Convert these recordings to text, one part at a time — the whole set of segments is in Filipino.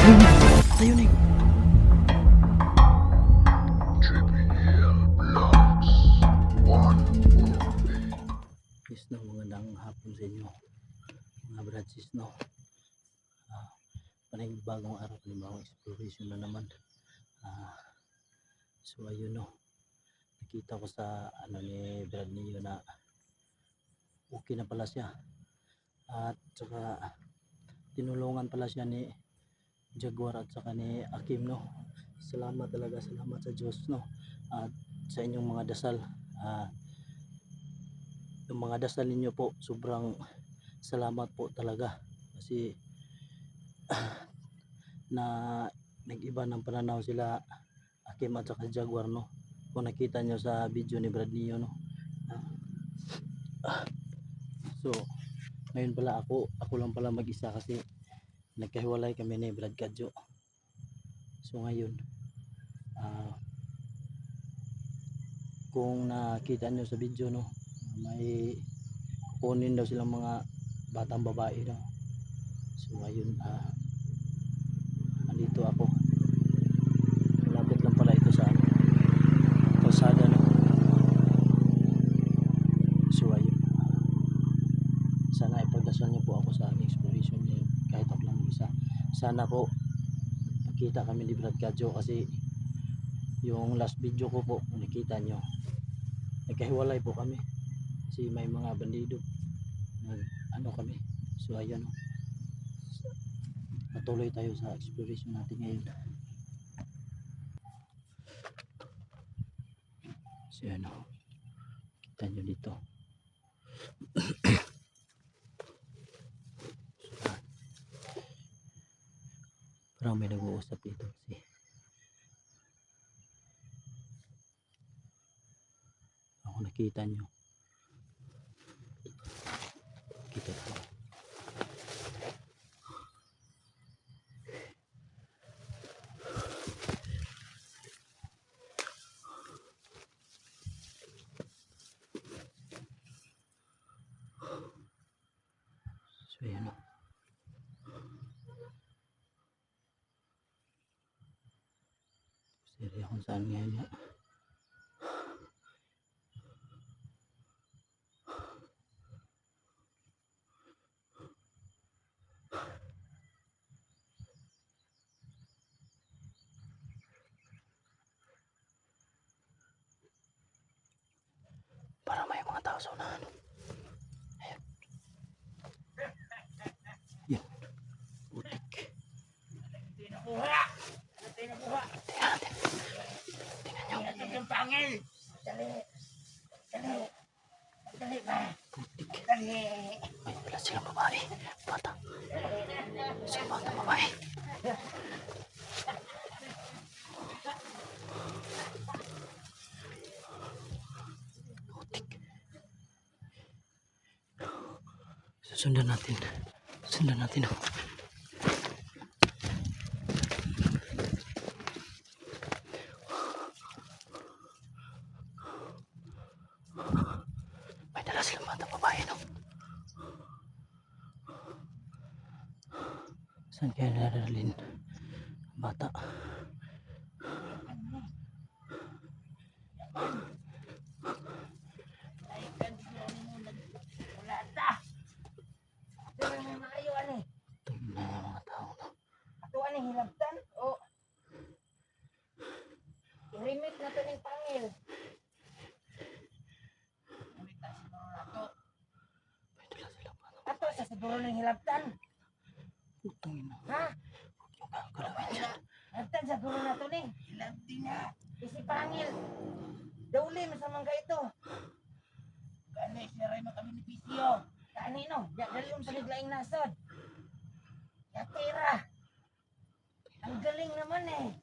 Ayun eh. Yes no, magandang hapon sa inyo mga bradsis no. Panibagong araw, panibagong exploration na naman. So ayun no, nakita ko sa ano ni Brad niyo na okay na pala siya, at saka tinulungan pala siya ni Jaguar at saka ni Akim no. Salamat talaga, salamat sa Diyos no, at sa inyong mga dasal. Yung mga dasal ninyo po, sobrang salamat po talaga, kasi na nag-iba ng pananaw sila Akim at saka Jaguar no, kung nakita nyo sa video ni Brad niyo no. So ngayon pala ako lang pala mag-isa, kasi nagkahiwalay kami ni Brad Kadjo. So ngayon kung nakita nyo sa video no, may kunin daw silang mga batang babae no. So ayun, andito ako, malapit lang pala ito sa kalsada no. So ayun, sana ipagdasal niyo po ako sa aking exploration niyo, kahit ako lang isa. Sana po makita kami ni Brad Kadjo, kasi yung last video ko po nakita nyo, nagkahiwalay po kami kasi may mga bandido ano kami. So ayan o, patuloy tayo sa exploration natin ngayon. So ayan o, kita nyo dito. Parang may nag-uusap dito kasi ako nakita nyo. Kita ko. So ayan o. Serya kung saan ngayon nga. Para may mga tao sa unahan. Ayan. Yan. Putik. Tingnan natin. Tingnan nyo. Yung pangil. Dali. Ba? Putik. Dali. Ay, wala silang babae. Bata. Silang bata babae. Putik. Sundan natin. Oh. May dala silang bata babae no. Saan kaya nadalhin bata? Wala ta. Dali mo na kayo, ani. Tingnan na mga tao no. Ato, ani, hilabtan. O. I-remit na to ng pangil. Umita siguro na to. May dala silang bata. Ato, sa siguro ng hilabtan. Putang ina. Ha? Huwag nyo gagalawin yan. Hilabtan siguro na to ni. Hilabti na. Isi pangil. Dauli, masamang ka ito. Kani, siray mo kami ni Pisio. Kani, no? Dali yung paliglaing nasod. Yatira. Ang galing naman eh.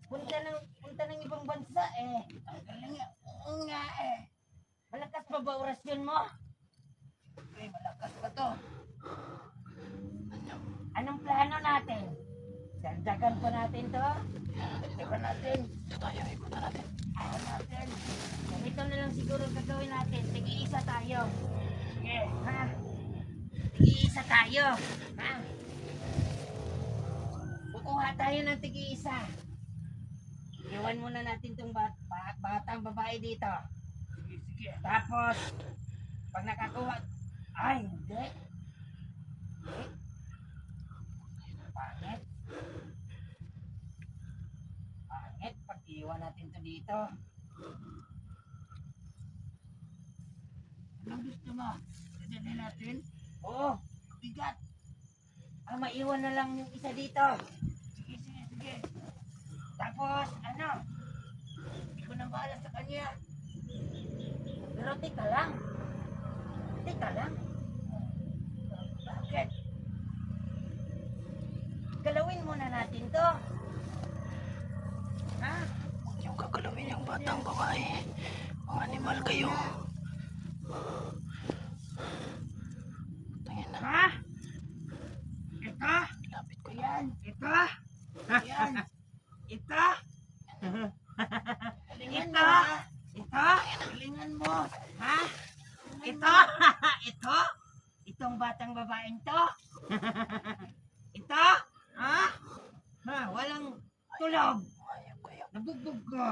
Punta ng ibang bansa eh. Ang galing nga. Oo nga eh. Malakas pa ba orasyon mo? Okay, malakas pa to. Anong plano natin? Dagdagan pa natin to? Dagdagan natin. Ito tayo, ikutan natin. Ayaw natin. Ganito na lang siguro gagawin natin. Tig-iisa tayo. Sige, ha? Tig-iisa tayo. Ha? Kukuha tayo ng tig-iisa. Iwan muna natin tong batang babae dito. Sige. Tapos, pag nakakuha, ay, hindi. Pangit. Pangit, pag iwan natin to dito. Anong gusto mo? Dadalhin natin? Oo, Bigat. maiwan na lang yung isa dito. Sige. Tapos, ano, Hindi ko na bahala sa kanya. pero tika lang. Tika lang. Bakit? Galawin muna natin to. Ha? Huwag niyong gagalawin yung batang babae. Mga animal kayo. Tangin na. Ha? Ito? Lapit ko na. Ayan. Ito? Ayan. Ito? Galingan Ito? mo, ha? Ito? Galingan mo. Ha? Ito? Ito? Itong batang babaeng to. Ito? Ha? Ha? Walang tulog. Ayaw kayo. Nabugbog ko.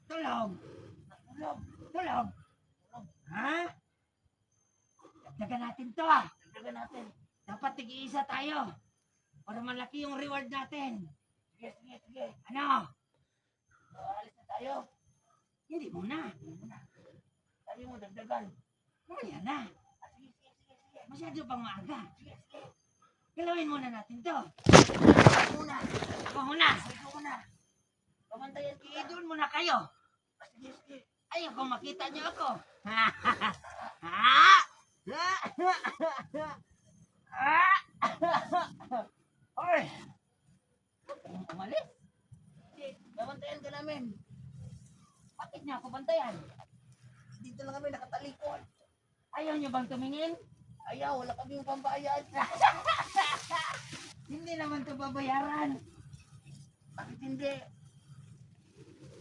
Tulog. Tulog. Ha? Dagdagan natin to. Dagdagan natin. Dapat tig-iisa tayo. Para malaki yung reward natin. Sige. Ano? Alis na tayo. Hindi muna. Sabi mo, dagdagan. Mamaya na. Sige. Masyado pang maaga. Galawin muna natin to. Muna. Ako muna. Pamantayan kayo. Doon muna kayo. Sige. Ayaw ko makita niyo ako. Oy! Umalis? Pamantayan ka namin. Bakit niya ako bantayan? Dito lang kami nakatalikod. Ayaw niyo bang tumingin? Ayaw, wala kami yung pambayad. Hindi naman to babayaran. Bakit hindi?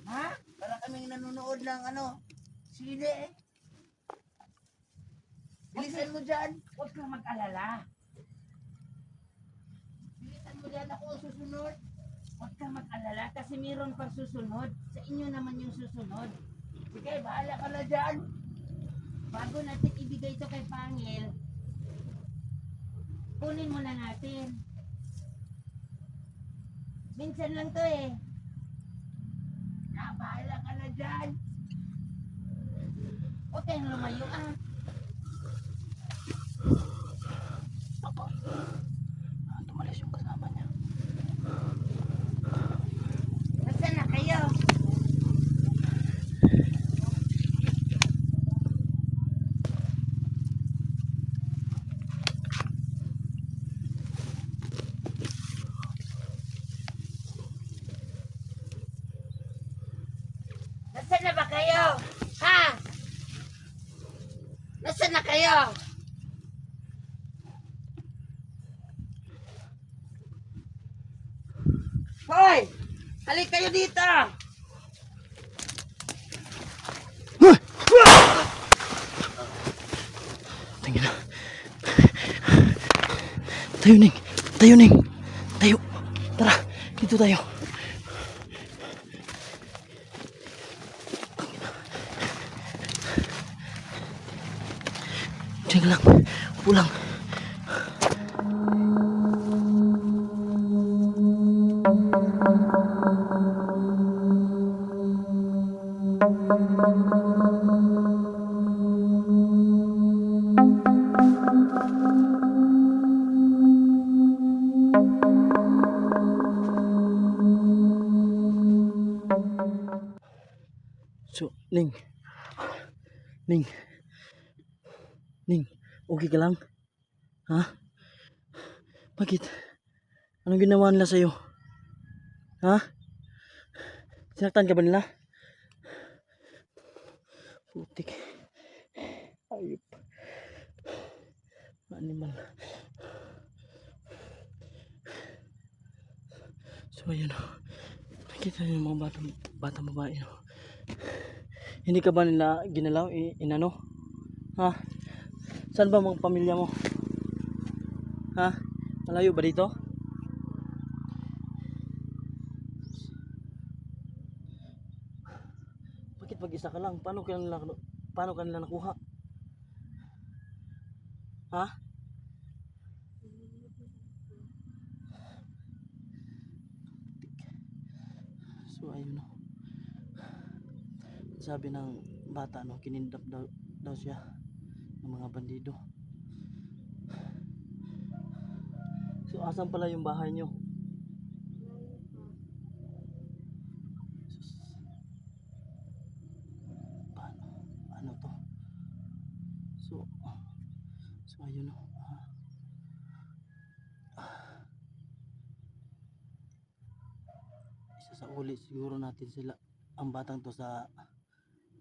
Ha? Para kaming nanonood ng sine. Bilisan mo dyan. Huwag kang mag-alala. Bilisan mo dyan, ako ang susunod. Huwag kang mag-alala kasi mayroon pang susunod. Sa inyo naman yung susunod. Sige, bahala ka na dyan. Bago natin ibigay ito kay Pangil, kunin muna natin. Minsan lang to eh. Bahala ka na dyan. Huwag kayong lumayo ah. Tumalis yung kasama niya. Nasaan na kayo? Nasaan na ba kayo? Ha? Nasaan na kayo? Hoy! Halik kayo dito! Tingin na. Tayo, Ning. Tayo. Tara, dito tayo. Diyan ka lang. Upo lang. So, Ning. Okay ka lang? Ha? Bakit? Anong ginawa nila sa'yo? Ha? Sinaktan ka ba nila? Putik. Ayop. Animal. So, ayan o. Nakita niyo yung mga batang babae o. Hindi ka ba nila ginalaw? Inano? Ha? Saan ba mga pamilya mo? Ha? Malayo ba dito? Isa ka lang. Paano kanila nakuha? Ha? So ayun no. Sabi ng bata no, kinindap daw siya ng mga bandido. So asan pala yung bahay nyo? Sus. Paano? Ano to? So ayun no. Isa sa uli siguro natin sila ang batang to sa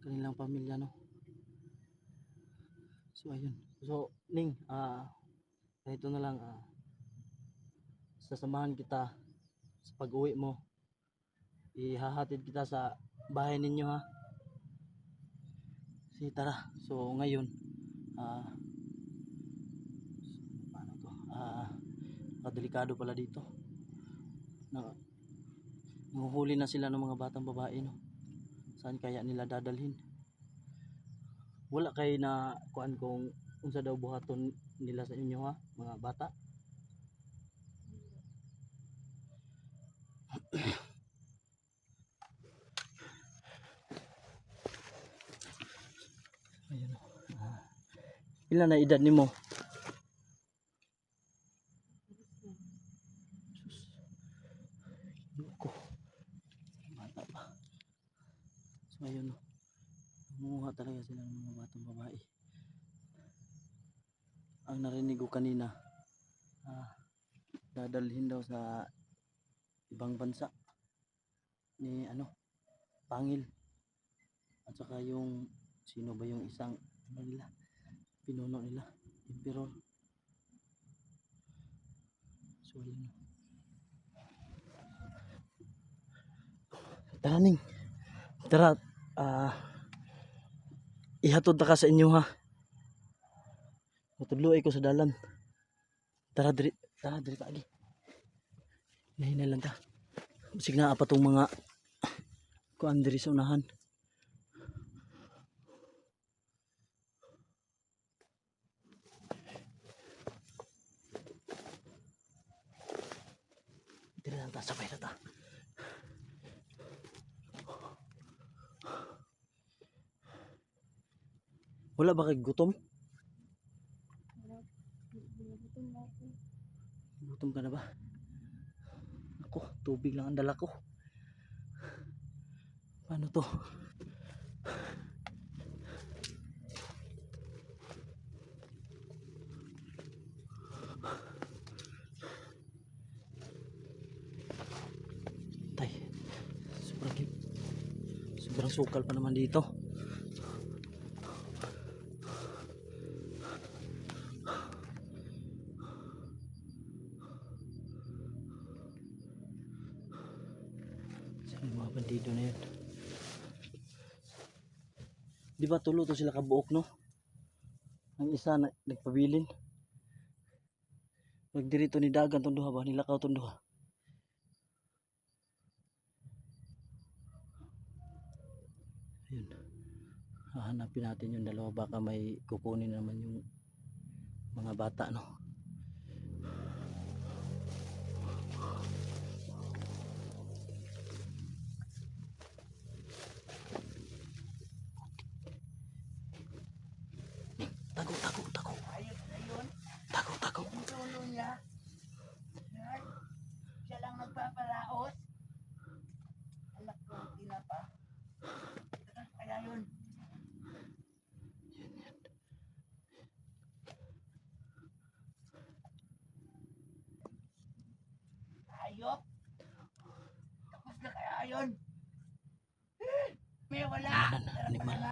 kanilang pamilya no. So ayun. So Ning, ganito na lang, sasamahan kita sa pag-uwi mo. Ihahatid kita sa bahay ninyo ha. Sige tara. So ngayon, paano to? Delikado pala dito. Nanguhuli na sila ng mga batang babae no. Saan kaya nila dadalhin? Wala kay na kuan kung unsa daw buhaton nila sa inyo ha, mga bata. Ayun. Ilan na edad nimo? Ko. Bata pa. So ayun no. Nanguha talaga sila ng mga batang babae. Ang narinig ko kanina, dadalhin daw sa ibang bansa ni Pangil. At saka yung sino ba yung isang pinuno nila, emperor. So yun. Tara Ning. Tara, ihatod ta ka sa inyo ha. Matudloy ko sa dalan. Tara diri kaagi. Nahinay lang ta. Sige na apa tong mga kuan diri sa unahan. Diri lang ta, sabay na ta. Wala ba kay gutom? Gutom ka na ba? Ako, tubig lang ang dala ko. Paano to? Tay, sobrang sukal pa naman dito. Yung mga bandido na yun. Di ba tulo to sila kabuok no? Ang isa nagpabilin. Nagdirito ni dagan tong duha ba? Nilakaw tong duha. Ayun. Hahanapin natin yung dalawa, baka may kukunin naman yung mga bata no. Tago. Ayos na yun. Tago. Yung tulo niya. Yan. Siya lang nagpapalaos. Anak ko, tinapa. Kaya yun. Ayop. Tapos na kaya yun. May wala. Animal.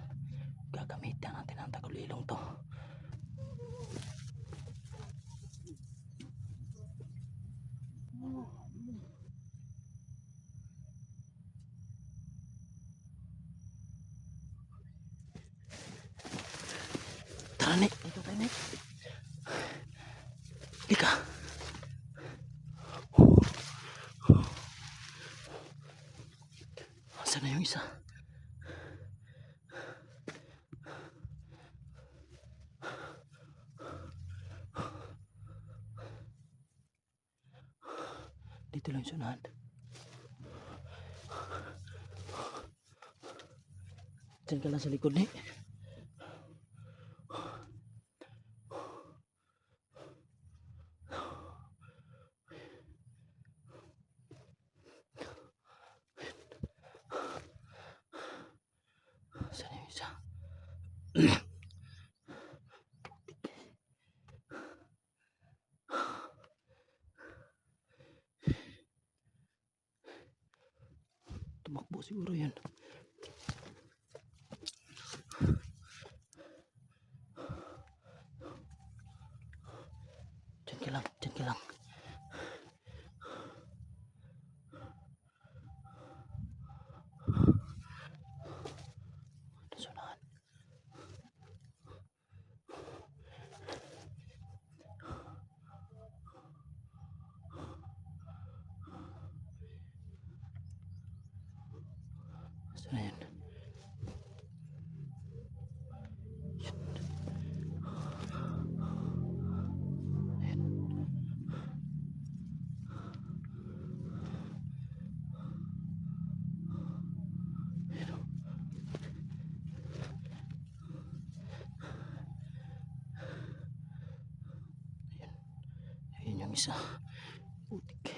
Gagamitan natin ang tagulilong to. Tara Nik, ito tayo Nik. Lika. Saan na yung isa? Dito lang yung sunahan. Diyan ka lang sa likod ni. Saan yung isa? Tumakbo siguro yan. Diyan ka lang, diyan ka lang. Sunahan. Saan yan? Ayun yung isa. Putik.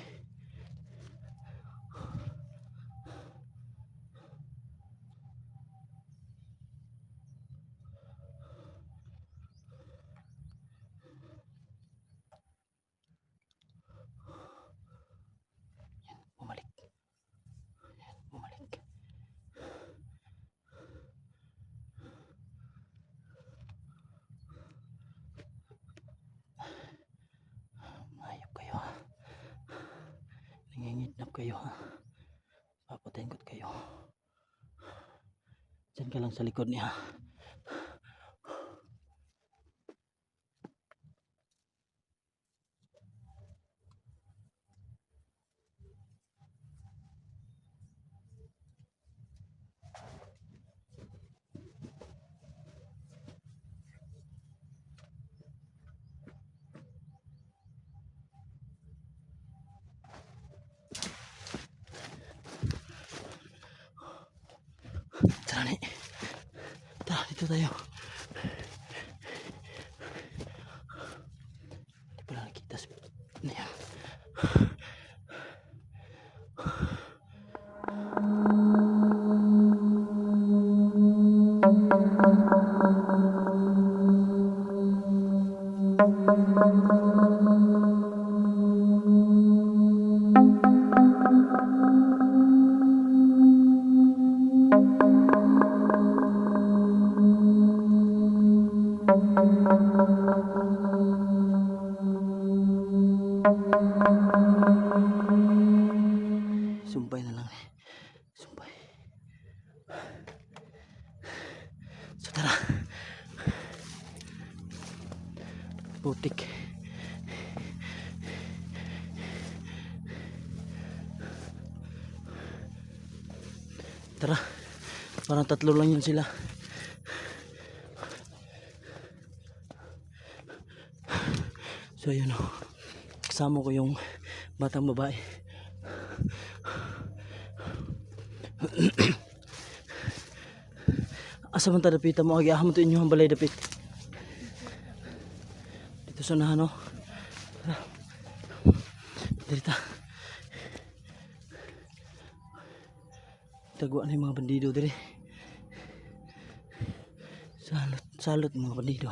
Yan, bumalik. Yan, bumalik. Hayop kayo ha. Nangingidnap kayo ha. Papatayin ko kayo. Diyan ka lang sa likod niya. Tara ni. Tara, dito tayo. Hindi pala nakita sa na yan. Sumpay na lang. Sumpay. So tara. Putik. Tara. Parang tatlo lang yun sila. So yun o. Kasama ko yung batang babae. Asa man ta dapita mo agiaham to inyo ang balay dapit. Dito sa nahan o. Dito. Tagwa na yung mga bandido diri. Salot mga bandido.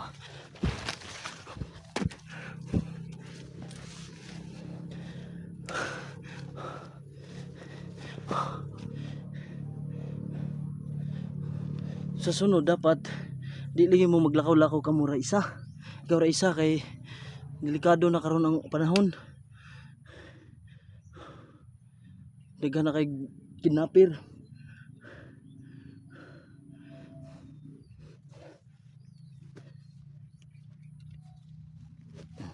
Sa sunod dapat di lagi mo maglakaw-lakaw ka mura isa. Ikaw ra isa kay delikado na karon ang panahon. Daghan na kay kidnapper.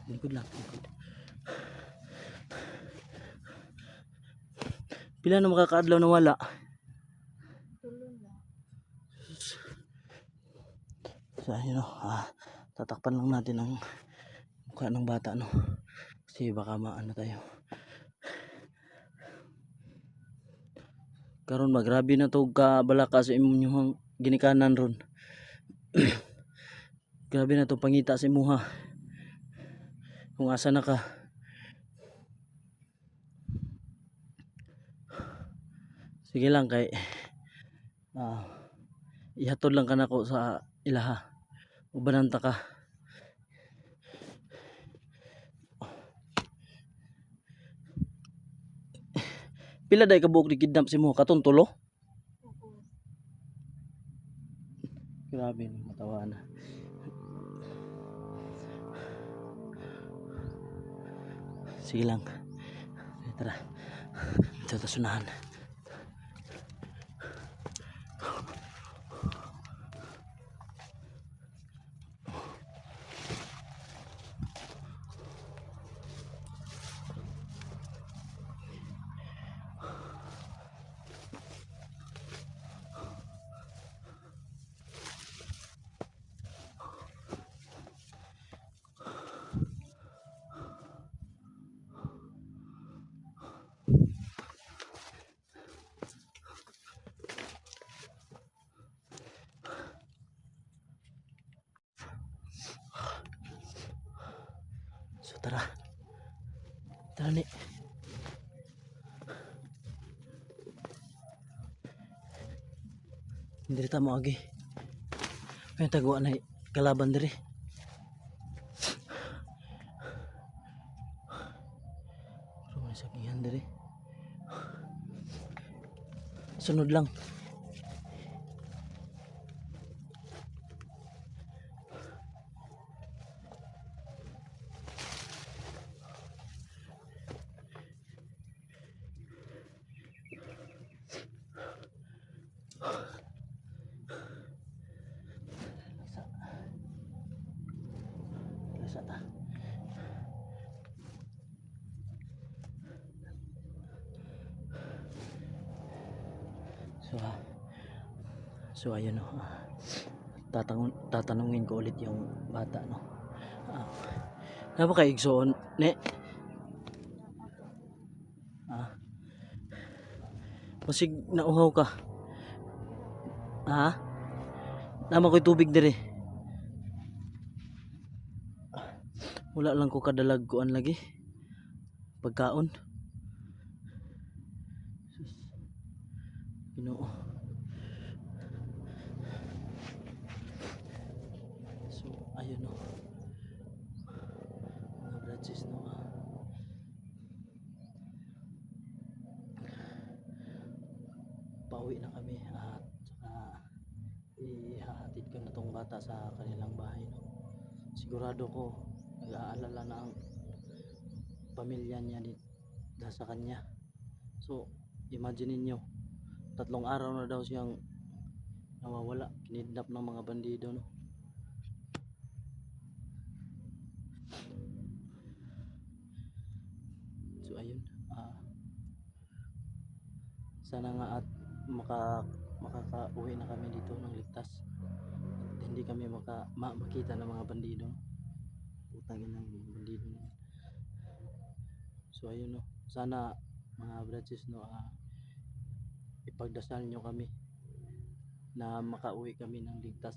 Likod lang, likod. Pila na makakaadlaw na wala? So ayun o, tatakpan lang natin ang mukha ng bata no. Kasi baka maano tayo. karon magrabi na to ka balaka sa inyong ginikanan ron. Grabe na to pangita sa imuha. Kung asa na ka. Sige lang kay ihatod lang ka nako sa ilaha. Ubananta ka. Pila day ka buok ni kidnap si mo katon tulo? Grabe matawa na. Sige lang. Tara. Ito tasunahan. So tara. Tara ni. Hindi ta mo agi. Kaya taguan na kalaban diri. Pero may sakihan diri. Sunod lang. Lasa ta. So ayun no. Tatanungin ko ulit yung bata no. Napakaigsoon ne. Masig nauhaw ka. Nama ko'y tubig dire. Wala lang ko kadalag kuan lagi. Pagkaon. Ginoo. So ayun no. Mga branches no. Pauwi na kami at saka ihahatid ko na tong bata sa kanilang bahay no. Sigurado ko nag-aalala na ang pamilya niya dahil sa kanya. So imagine niyo 3 araw na daw siyang nawawala, kinidnap ng mga bandido no. So ayun, sana nga at makakauwi na kami dito ng ligtas at hindi kami makita ng mga bandido. Utangin ng mga bandido na. So ayun no, sana mga brothers no, ipagdasal nyo kami na makauwi kami ng ligtas.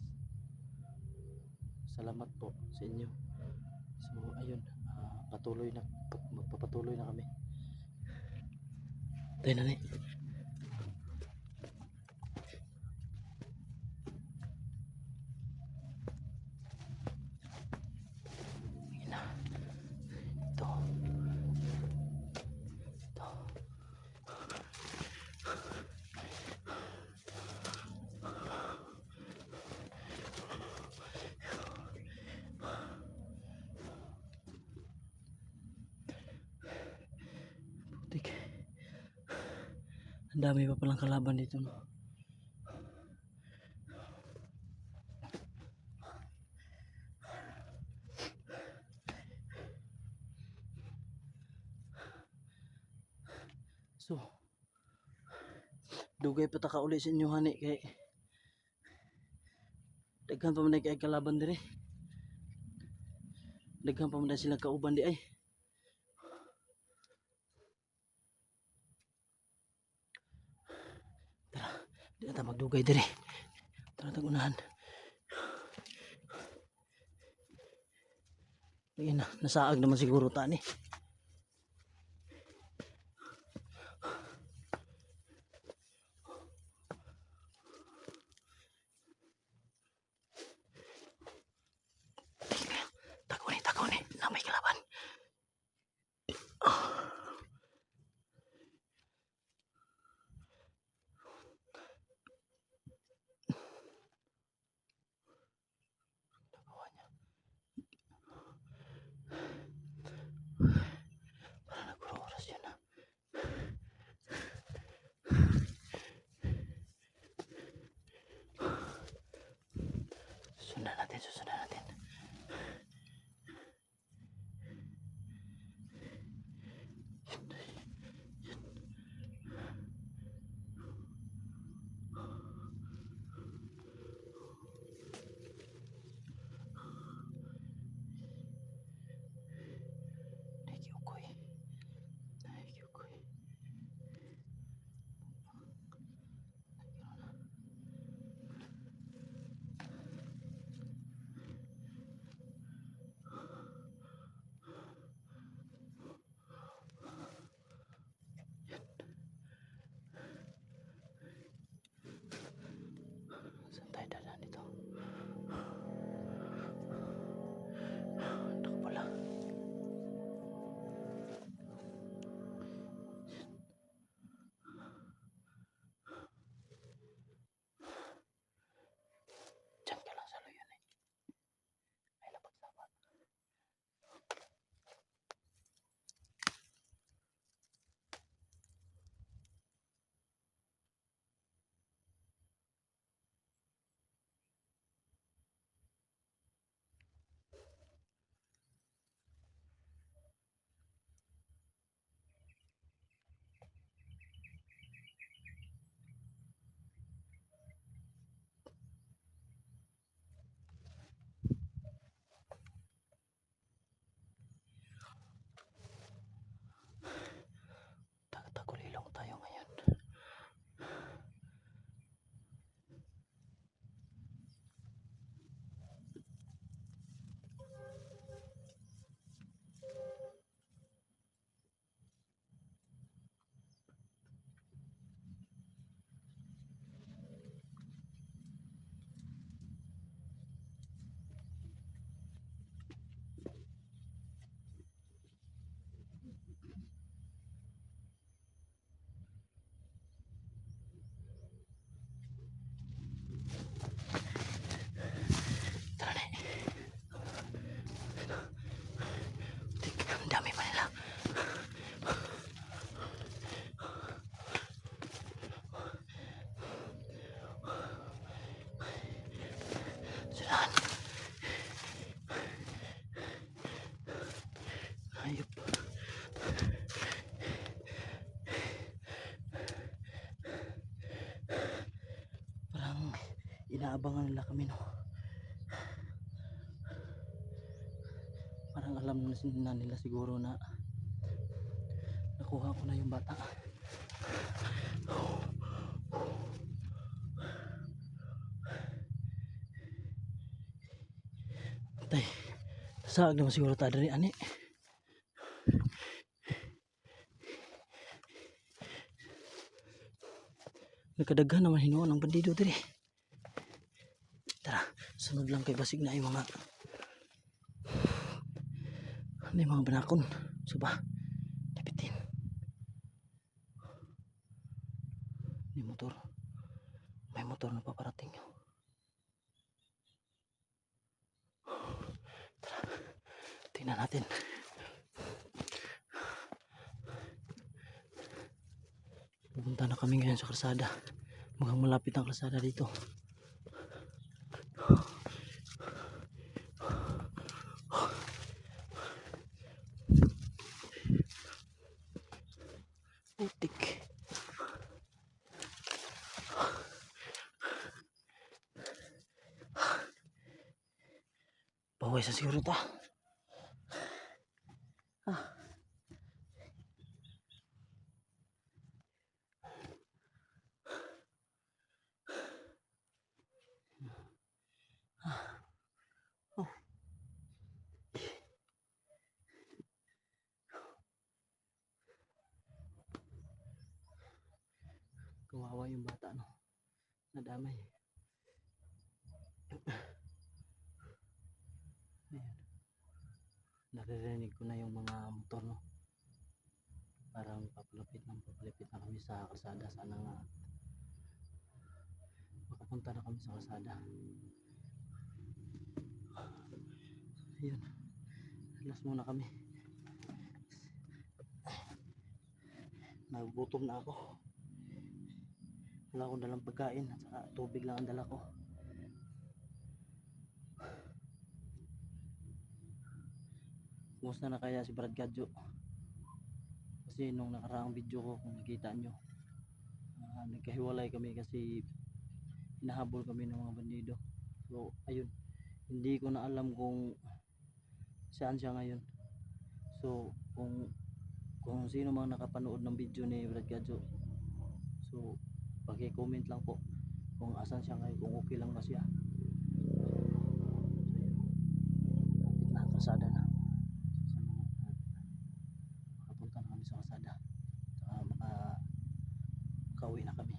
Salamat po sa inyo. So ayun, magpapatuloy na kami. Tayo nanay. Ang dami pa palang kalaban dito no. So dugay pa ta ka uli sa inyo hani kay daghan pa man kay kalaban dire. Daghan pa man sila kauban di ay. Di na ta magdugay dire. Tara tag unahan. Ayun na, nasaag naman siguro ta ni. Tako ni, na may kalaban. Parang naguro-oras yan ah. Susundan natin, susundan natin. Nakikiukoy. Nakikiukoy. Saan tayo dadaan dito? Naku pala. Diyan ka lang sa luyan eh. May lapag-lapag. Tagulilong tayo ngayon. Tara na eh. Ang dami pa nila. Sunahan. Ayop. Parang inaabangan nila kami no. Parang alam na nila siguro na nakuha ko na yung bata. Tay, saag naman siguro tayo dari ani. Nagkadaghan naman hinuon ang bandido diri. Tara, sunod lang kay basig na yung mga banakon. Suba, dapitin. May motor. May motor na paparating. Tara, tingnan natin. Pupunta na kami ngayon sa kalsada. Mukhang malapit ang kalsada dito. Putik. Baway sa siguro ta. Kawawa yung bata, no? Nadamay. Ayan. Naririnig ko na yung mga motor, no? Parang papalapit na kami sa kalsada. Sana nga makapunta na kami sa kalsada. Ayun, last muna kami. Nagugutom na ako. Wala akong dalang pagkain at saka tubig lang ang dala ko. Kumusta na kaya si Brad Gadjo? Kasi nung nakaraang video ko, kung nakita nyo, nagkahiwalay kami kasi hinahabol kami ng mga bandido. So ayun, hindi ko na alam kung saan siya ngayon. So kung sino mang nakapanood ng video ni Brad Gadjo, so paki-comment lang po kung asan siya ngayon, kung okay lang ba siya. So, na kalsada na. Sana makapunta na kami sa kalsada. Saka makauwi na kami.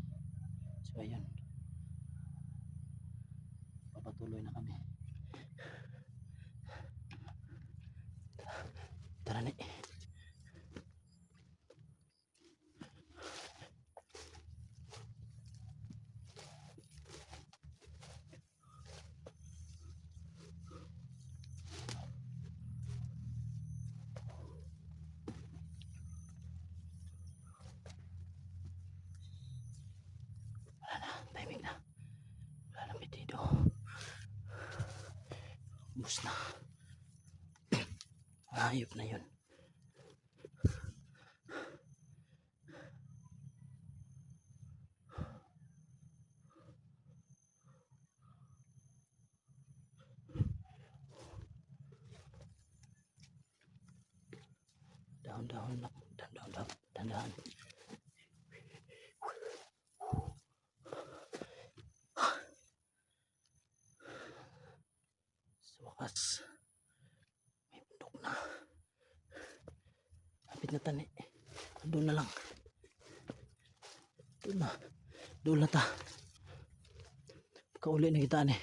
So ayun, papatuloy na kami. Tara ni. Timing na. Wala nang bitido. Bus na. Hayop na yun. Dahan-dahan lang. Dahan-dahan. Sa wakas, may bundok na. Hapit na tani. Doon na lang. Doon na ta. Kauli na kita ni.